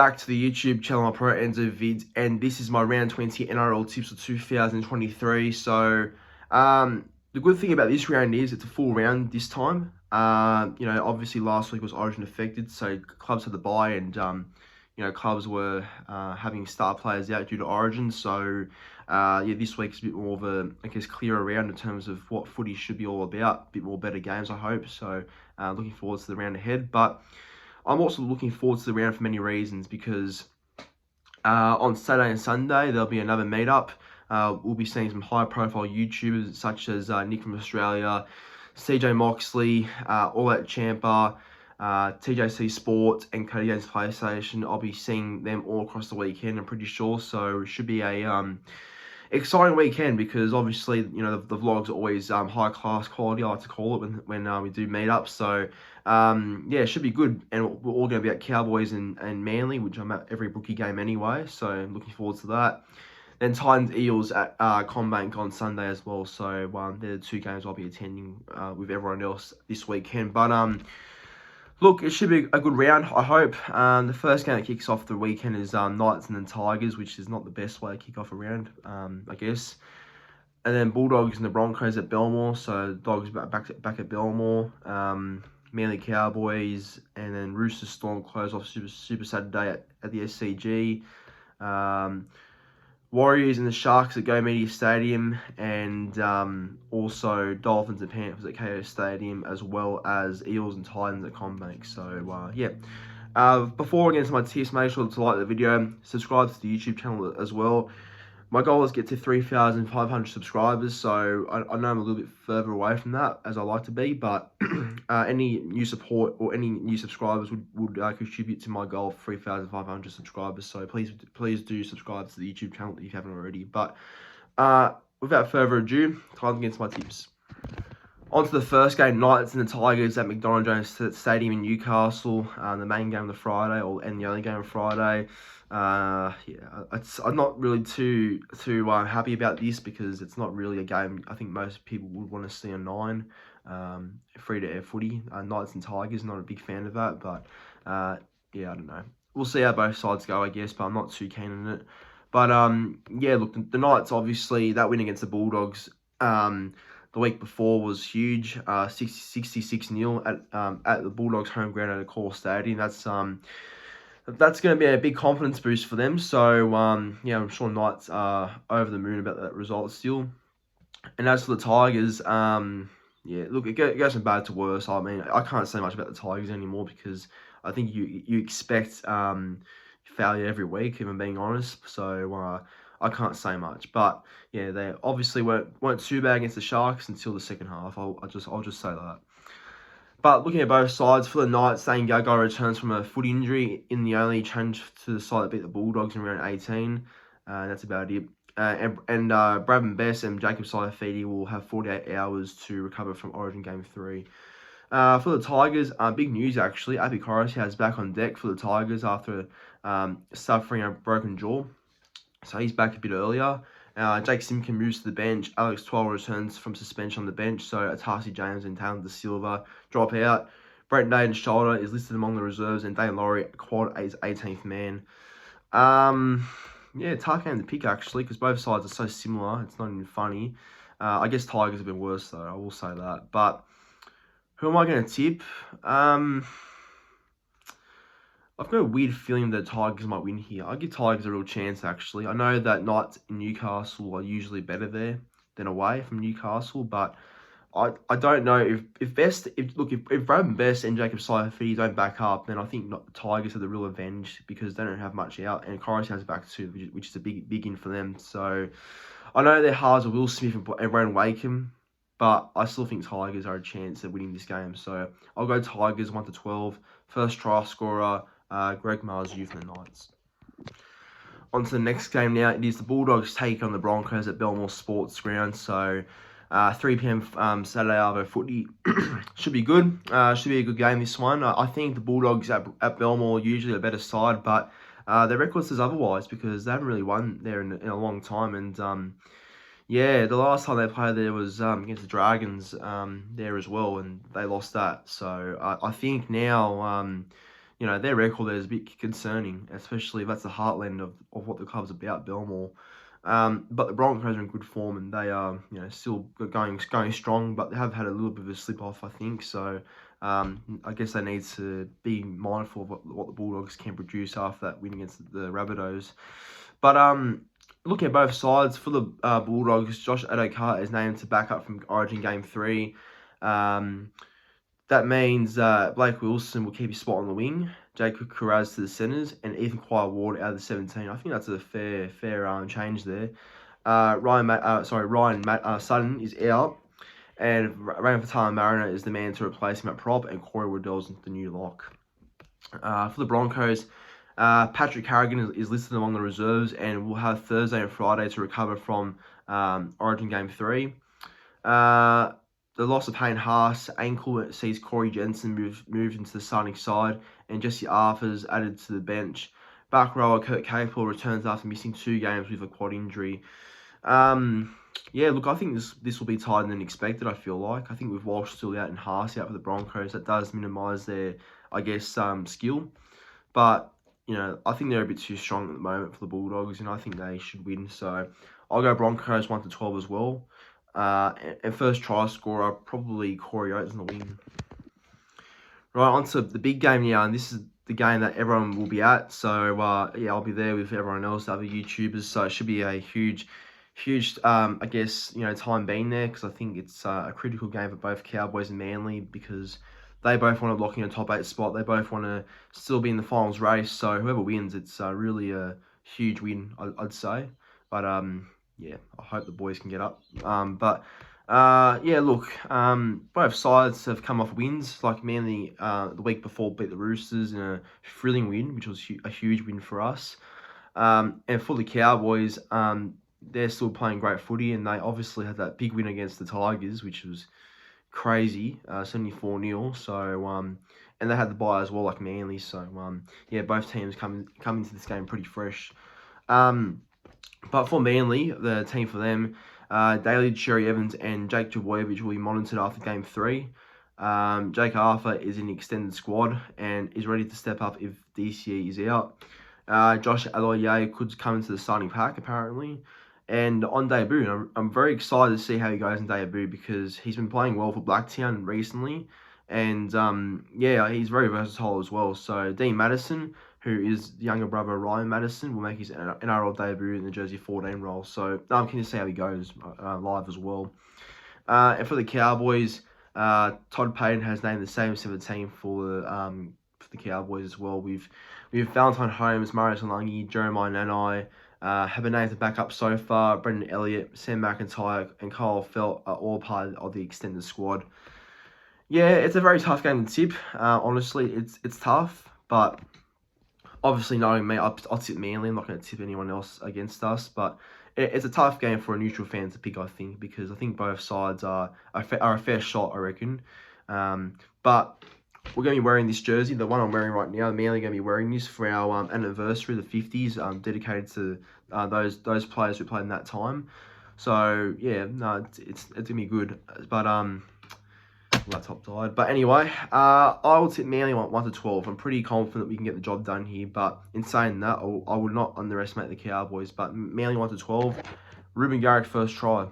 back to the YouTube channel, my Pro Enzo Vids, and this is my round 20 NRL tips for 2023. So, the good thing about this round is it's a full round this time. Obviously last week was Origin affected, so clubs had the bye, and clubs were having star players out due to Origin. So, this week's a bit more of a, clearer round in terms of what footy should be all about. A bit more better games, I hope. So, looking forward to the round ahead, but I'm also looking forward to the round for many reasons, because on Saturday and Sunday there'll be another meetup. We'll be seeing some high-profile YouTubers such as Nick from Australia, CJ Moxley, All Out Champa, TJC Sport, and Cody Games PlayStation. I'll be seeing them all across the weekend, I'm pretty sure. So it should be a exciting weekend, because obviously the vlogs are always high class quality, I like to call it, when we do meetups. So it should be good, and we're all going to be at Cowboys and Manly, which I'm at every rookie game anyway, so I'm looking forward to that. Then Titans Eels at Combank on Sunday as well. So they're the two games I'll be attending with everyone else this weekend. But look, it should be a good round, I hope. The first game that kicks off the weekend is Knights and then Tigers, which is not the best way to kick off a round, I guess. And then Bulldogs and the Broncos at Belmore. So Dogs back at Belmore. Manly Cowboys, and then Roosters Storm close off Super Saturday at the SCG. Warriors and the Sharks at Go Media Stadium, and also Dolphins and Panthers at KO Stadium, as well as Eels and Titans at Combank. So, before I get into my tips, make sure to like the video, subscribe to the YouTube channel as well. My goal is to get to 3,500 subscribers, so I know I'm a little bit further away from that, as I like to be, but any new support or any new subscribers would contribute to my goal of 3,500 subscribers. So please do subscribe to the YouTube channel if you haven't already. But without further ado, time to get into my tips. On to the first game, Knights and the Tigers at McDonald Jones Stadium in Newcastle. The main game of the Friday, and the only game of Friday. I'm not really too happy about this, because it's not really a game I think most people would want to see on 9. Free-to-air footy. Knights and Tigers, not a big fan of that, but I don't know. We'll see how both sides go, I guess, but I'm not too keen on it. But look, the Knights, obviously, that win against the Bulldogs the week before was huge. 66-0 at the Bulldogs home ground at a core stadium. That's going to be a big confidence boost for them. So, I'm sure Knights are over the moon about that result still. And as for the Tigers, look, it goes from bad to worse. I mean, I can't say much about the Tigers anymore, because I think you expect failure every week, if I'm being honest. So, I can't say much. But, they obviously weren't too bad against the Sharks until the second half. I'll just say that. But looking at both sides, for the Knights, Dane Gagai returns from a foot injury in the only change to the side that beat the Bulldogs in round 18. That's about it. And Bradman Best and Jacob Saifidi will have 48 hours to recover from Origin Game 3. For the Tigers, big news actually. Api Korosia is back on deck for the Tigers after suffering a broken jaw. So he's back a bit earlier. Jake Simkin moves to the bench. Alex Twell returns from suspension on the bench. So Atasi James and Taylor Da Silva drop out. Brent Naden's shoulder is listed among the reserves, and Dane Laurie quad as 18th man. Tough game to pick actually, because both sides are so similar. It's not even funny. I guess Tigers have been worse though, I will say that. But who am I going to tip? I've got a weird feeling that Tigers might win here. I give Tigers a real chance, actually. I know that Knights in Newcastle are usually better there than away from Newcastle, but I don't know if Bradman Best and Jacob Saifidi don't back up, then I think the Tigers have the real advantage, because they don't have much out, and Korosia has back too, which is a big in for them. So I know their halves are Will Smith and Brandon Wakeham, but I still think Tigers are a chance at winning this game. So I'll go Tigers 1-12. First try scorer, Greg Mars, Youth and the Knights. On to the next game now. It is the Bulldogs take on the Broncos at Belmore Sports Ground. So 3 p.m. Saturday Arvo footy. Should be good. Should be a good game, this one. I think the Bulldogs at Belmore usually a better side, but their record says otherwise, because they haven't really won there in a long time. And the last time they played there was against the Dragons there as well, and they lost that. So I think now you know, their record there is a bit concerning, especially if that's the heartland of what the club's about, Belmore. But the Broncos are in good form, and they are, you know, still going strong, but they have had a little bit of a slip off, I think. So I guess they need to be mindful of what the Bulldogs can produce after that win against the Rabbitohs. But looking at both sides, for the Bulldogs, Josh Adokar is named to back up from Origin Game 3. That means Blake Wilson will keep his spot on the wing, Jacob Kiraz to the centres, and Ethan Quire-Ward out of the 17. I think that's a fair change there. Ryan Sutton is out, and Rain Fatala Mariner is the man to replace him at prop, and Corey Waddell's the new lock. For the Broncos, Patrick Carrigan is listed among the reserves, and will have Thursday and Friday to recover from Origin Game 3. The loss of Payne Haas ankle sees Corey Jensen moved into the starting side, and Jesse Arthur's added to the bench. Back rower Kurt Capel returns after missing 2 games with a quad injury. Yeah, look, I think this will be tighter than expected, I feel like. I think with Walsh still out and Haas out for the Broncos, that does minimise their, I guess, skill. But, you know, I think they're a bit too strong at the moment for the Bulldogs, and I think they should win. So I'll go Broncos 1-12 as well. And first try scorer, probably Corey Oates in the win. Right, on to the big game now, and this is the game that everyone will be at. So, yeah, I'll be there with everyone else, other YouTubers. So it should be a huge, I guess, you know, time being there, because I think it's a critical game for both Cowboys and Manly, because they both want to lock in a top 8 spot. They both want to still be in the finals race. So whoever wins, it's really a huge win, I'd say. But yeah, I hope the boys can get up. Yeah, look, both sides have come off wins. Like Manly the week before beat the Roosters in a thrilling win, which was a huge win for us. And for the Cowboys, they're still playing great footy, and they obviously had that big win against the Tigers, which was crazy, 74-0. So, and they had the bye as well, like Manly. So, yeah, both teams come into this game pretty fresh. But for Manly, the team for them, Daly, Sherry Evans, and Jake Trbojevic will be monitored after Game 3. Jake Arthur is in the extended squad and is ready to step up if DCE is out. Josh Aloiai could come into the starting pack, apparently. And on debut, I'm very excited to see how he goes in debut, because he's been playing well for Blacktown recently. And, yeah, he's very versatile as well. So, Dean Madison, who is the younger brother of Ryan Madison, will make his NRL debut in the Jersey 14 role. So I'm keen to see how he goes live as well. And for the Cowboys, Todd Payton has named the same 17 for the Cowboys as well. We've Valentine Holmes, Mario Talangi, Jeremiah Nanai, have been named to back up so far. Brendan Elliott, Sam McIntyre, and Kyle Felt are all part of the extended squad. Yeah, it's a very tough game to tip. Honestly, it's tough, but obviously, knowing me, I'll tip Manly. I'm not going to tip anyone else against us. But it's a tough game for a neutral fan to pick, I think, because I think both sides are a fair shot, I reckon. But we're going to be wearing this jersey, the one I'm wearing right now. Manly going to be wearing this for our anniversary, the 50s, dedicated to those players who played in that time. So, yeah, no, it's going to be good. But laptop died. But anyway, I will tip Manly 1-12. I'm pretty confident we can get the job done here. But in saying that, I would not underestimate the Cowboys. But Manly 1-12. Ruben Garrick first try.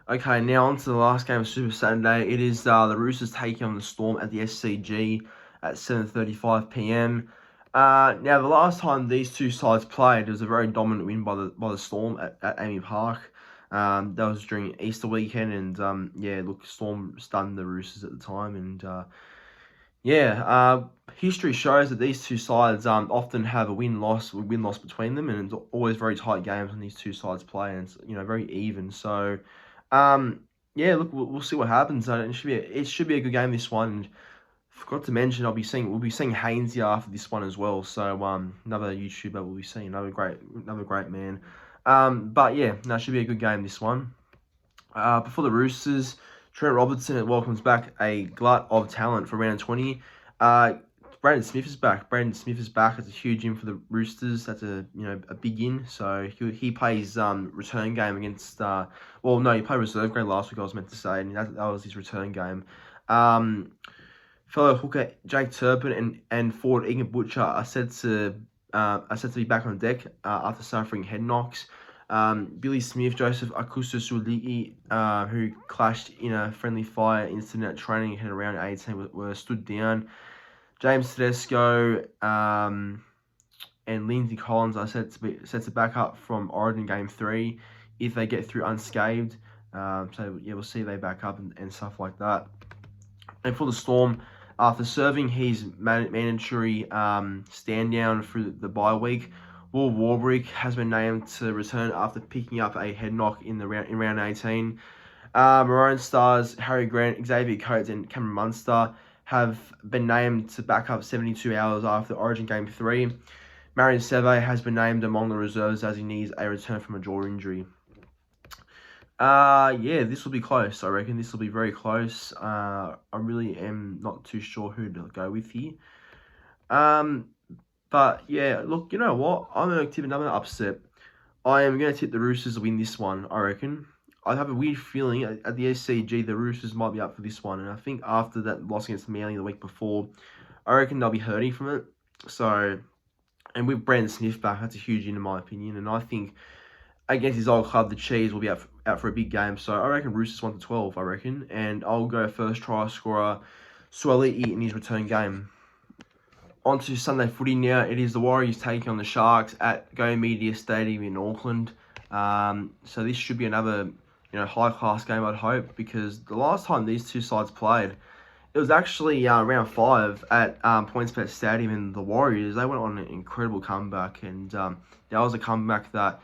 Okay, now on to the last game of Super Saturday. It is the Roosters taking on the Storm at the SCG at 7:35 p.m. Now, the last time these two sides played, it was a very dominant win by the Storm at Amy Park. That was during Easter weekend, and yeah, look, Storm stunned the Roosters at the time, and yeah, history shows that these two sides often have a win-loss between them, and it's always very tight games when these two sides play, and it's, you know, very even. So, yeah, look, we'll see what happens. It should be a good game, this one. And forgot to mention, we'll be seeing Hainsey after this one as well. So another YouTuber we'll be seeing, another great man. But yeah, no, it should be a good game, this one. Before the Roosters, Trent Robertson, it welcomes back a glut of talent for round 20. Brandon Smith is back. That's a huge in for the Roosters. That's a big in. So he plays return game against he played reserve grade last week, I was meant to say, and that was his return game. Fellow hooker Jake Turpin and forward Egan Butcher are said to be back on deck after suffering head knocks. Billy Smith, Joseph Akusa Suliki, who clashed in a friendly fire incident at training ahead of round 18, were stood down. James Tedesco and Lindsay Collins are set to back up from Origin Game 3 if they get through unscathed. So yeah, we'll see if they back up and stuff like that. And for the Storm, after serving his mandatory stand down through the bye week, Will Warbrick has been named to return after picking up a head knock in round 18. Maroon Stars, Harry Grant, Xavier Coates, and Cameron Munster have been named to back up 72 hours after Origin Game 3. Marion Seve has been named among the reserves as he needs a return from a jaw injury. Yeah, this will be close. I reckon this will be very close. I really am not too sure who to go with here. But yeah, look, you know what? I'm going to tip another upset. I am going to tip the Roosters to win this one, I reckon. I have a weird feeling at the SCG, the Roosters might be up for this one. And I think after that loss against Manly the week before, I reckon they'll be hurting from it. So, and with Brandon Smith back, that's a huge in my opinion. And I think against his old club, the Cheese will be out for a big game. So I reckon Roosters 1-12, I reckon. And I'll go first try scorer Suoli'i in his return game. On to Sunday footy now. It is the Warriors taking on the Sharks at Go Media Stadium in Auckland. So this should be another high-class game, I'd hope, because the last time these two sides played, it was actually round 5 at PointsBet Stadium, and the Warriors, they went on an incredible comeback, and that was a comeback that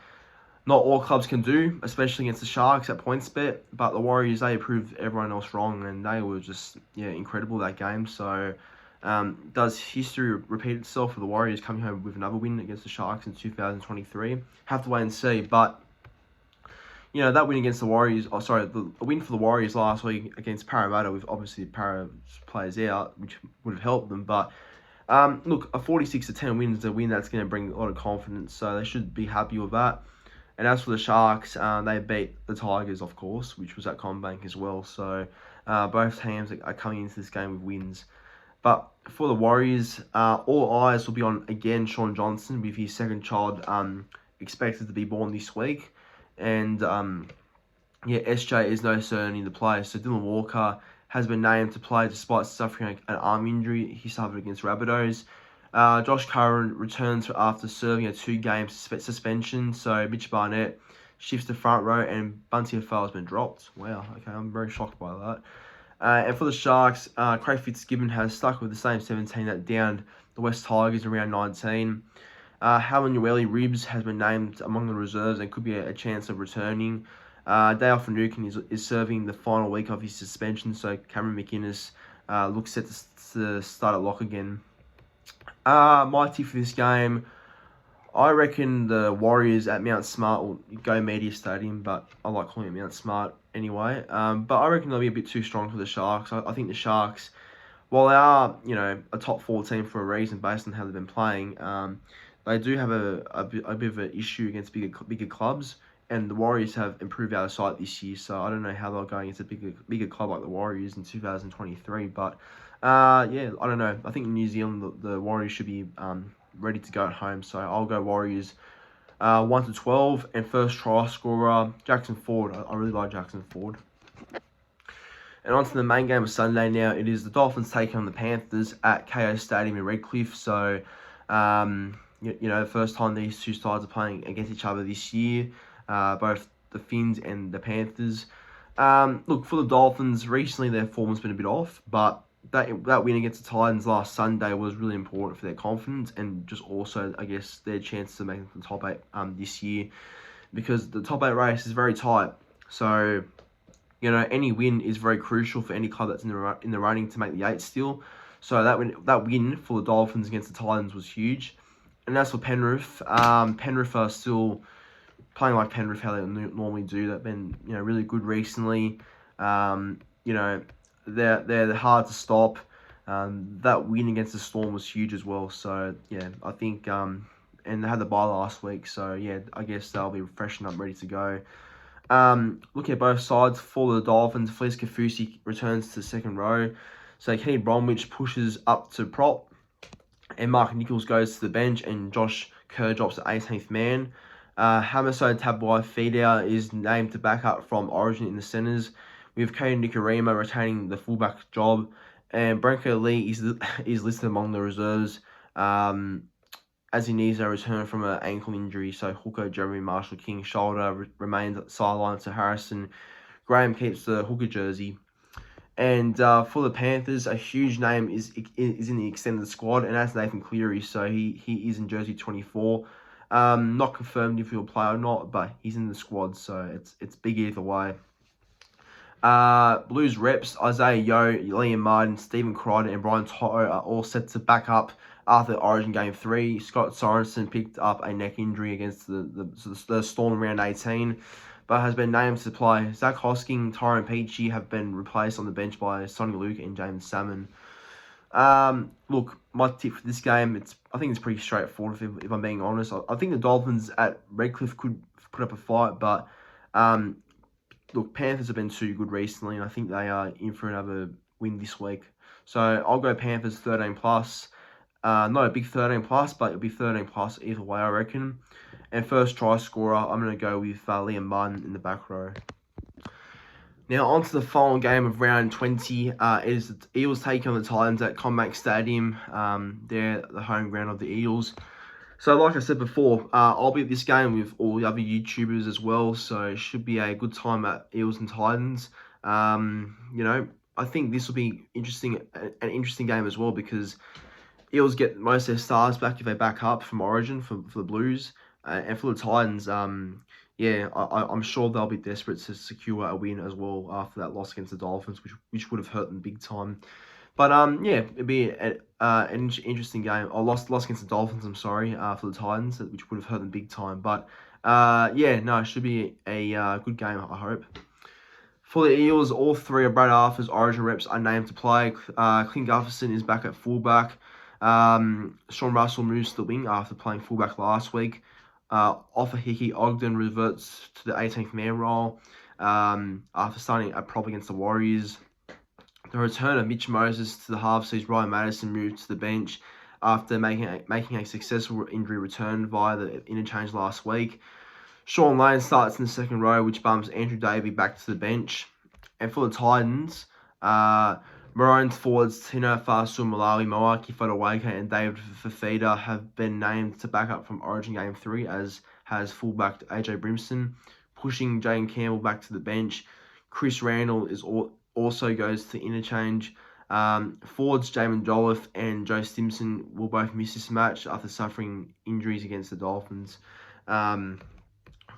not all clubs can do, especially against the Sharks at PointsBet, but the Warriors, they proved everyone else wrong, and they were just incredible that game. So does history repeat itself for the Warriors coming home with another win against the Sharks in 2023? Have to wait and see, but that win against the Warriors, the win for the Warriors last week against Parramatta, with obviously Parra players out, which would have helped them. But look, a 46-10 win is a win that's going to bring a lot of confidence, so they should be happy with that. And as for the Sharks, they beat the Tigers, of course, which was at CommBank as well. So both teams are coming into this game with wins. But for the Warriors, all eyes will be on, again, Sean Johnson with his second child expected to be born this week. And, SJ is no certainty to play. So Dylan Walker has been named to play despite suffering an arm injury he suffered against Rabbitohs. Josh Curran returns after serving a 2-game suspension. So Mitch Barnett shifts to front row and Bunty Afal has been dropped. Wow, okay, I'm very shocked by that. And for the Sharks, Craig Fitzgibbon has stuck with the same 17 that downed the West Tigers in round 19. Helen Ueli-Ribbs has been named among the reserves and could be a chance of returning. Dale Finucane is serving the final week of his suspension, so Cameron McInnes looks set to start at lock again. My tip for this game, I reckon the Warriors at Mount Smart will Go Media Stadium, but I like calling it Mount Smart anyway. But I reckon they'll be a bit too strong for the Sharks. I think the Sharks, while they are, a top 4 team for a reason based on how they've been playing, they do have a bit of an issue against bigger clubs, and the Warriors have improved out of sight this year. So I don't know how they're going against a bigger club like the Warriors in 2023. But I don't know. I think in New Zealand the Warriors should be ready to go at home. So I'll go Warriors 1-12, and first try scorer Jackson Ford. I really like Jackson Ford. And on to the main game of Sunday now. It is the Dolphins taking on the Panthers at KO Stadium in Redcliffe. So, the first time these two sides are playing against each other this year, both the Finns and the Panthers. Look, for the Dolphins, recently their form has been a bit off, but that win against the Titans last Sunday was really important for their confidence and just also, I guess, their chance to make the top 8 this year, because the top 8 race is very tight. So, any win is very crucial for any club that's in the running to make the 8 still. So that win for the Dolphins against the Titans was huge. And as for Penrith, Penrith are still playing like Penrith, how they normally do. They've been, really good recently. They're hard to stop. That win against the Storm was huge as well. So, I think, and they had the bye last week. So, I guess they'll be freshened up, ready to go. Looking at both sides, for the Dolphins, Felice Kafusi returns to the second row. So Kenny Bromwich pushes up to prop, and Mark Nichols goes to the bench, and Josh Kerr drops to 18th man. Hamiso Tabuai Fidau is named to back up from Origin in the centres, with Cody Nikorima retaining the fullback job, and Branko Lee is listed among the reserves, as he needs a return from an ankle injury. So hooker Jeremy Marshall-King's shoulder remains sidelined to Harrison. Graham keeps the hooker jersey. And for the Panthers, a huge name is in the extended squad, and that's Nathan Cleary. So he is in jersey 24. Not confirmed if he'll play or not, but he's in the squad, so it's big either way. Blues reps, Isaiah Yeo, Liam Martin, Stephen Crichton, and Brian Toto are all set to back up after Origin Game 3. Scott Sorensen picked up a neck injury against the Storm round 18, but has been named to play. Zach Hosking, Tyrone Peachy have been replaced on the bench by Sonny Luke and James Salmon. Look, my tip for this game, I think it's pretty straightforward if I'm being honest. I think the Dolphins at Redcliffe could put up a fight, but look, Panthers have been too good recently, and I think they are in for another win this week. So I'll go Panthers 13 plus. Not a big 13 plus, but it'll be 13 plus either way, I reckon. And first try scorer, I'm going to go with Liam Martin in the back row. Now, on to the final game of round 20. It is the Eels taking on the Titans at Combank Stadium. They're the home ground of the Eels. So, like I said before, I'll be at this game with all the other YouTubers as well. So, it should be a good time at Eels and Titans. I think this will be an interesting game as well, because Eels get most of their stars back if they back up from Origin for the Blues. And for the Titans, I'm sure they'll be desperate to secure a win as well after that loss against the Dolphins, which would have hurt them big time. But it'd be an interesting game. I lost against the Dolphins, for the Titans, which would have hurt them big time. But it should be a good game, I hope. For the Eels, all three of Brad Arthur's Origin reps are named to play. Clint Gutherson is back at fullback. Sean Russell moves to the wing after playing fullback last week. Offa Hickey Ogden reverts to the 18th man role after starting a prop against the Warriors. The return of Mitch Moses to the half sees Ryan Madison move to the bench after making a successful injury return via the interchange last week. Sean Lane starts in the second row, which bumps Andrew Davey back to the bench. And for the Titans, Maroons forwards Tina Fasu Malawi, Moaki Fodawake, and David Fafita have been named to back up from Origin Game 3, as has fullback AJ Brimson, pushing Jane Campbell back to the bench. Chris Randall also goes to interchange. Forwards Jamin Jolliffe and Joe Stimson will both miss this match after suffering injuries against the Dolphins.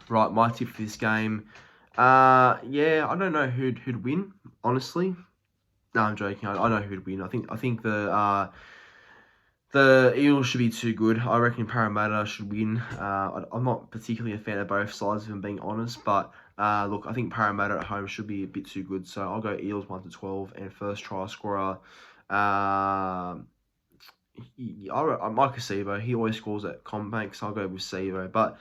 Right, my tip for this game. I don't know who'd win, honestly. No, I'm joking. I know who'd win. I think the Eels should be too good. I reckon Parramatta should win. I'm not particularly a fan of both sides, if I'm being honest. But look, I think Parramatta at home should be a bit too good. So I'll go Eels 1-12, and first try scorer. Mike Acevo. He always scores at Combank, so I'll go with Acevo. But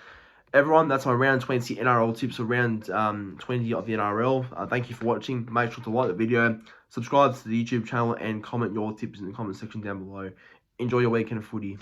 everyone, that's my round 20 NRL tips for round 20 of the NRL. Thank you for watching. Make sure to like the video, subscribe to the YouTube channel, and comment your tips in the comment section down below. Enjoy your weekend of footy.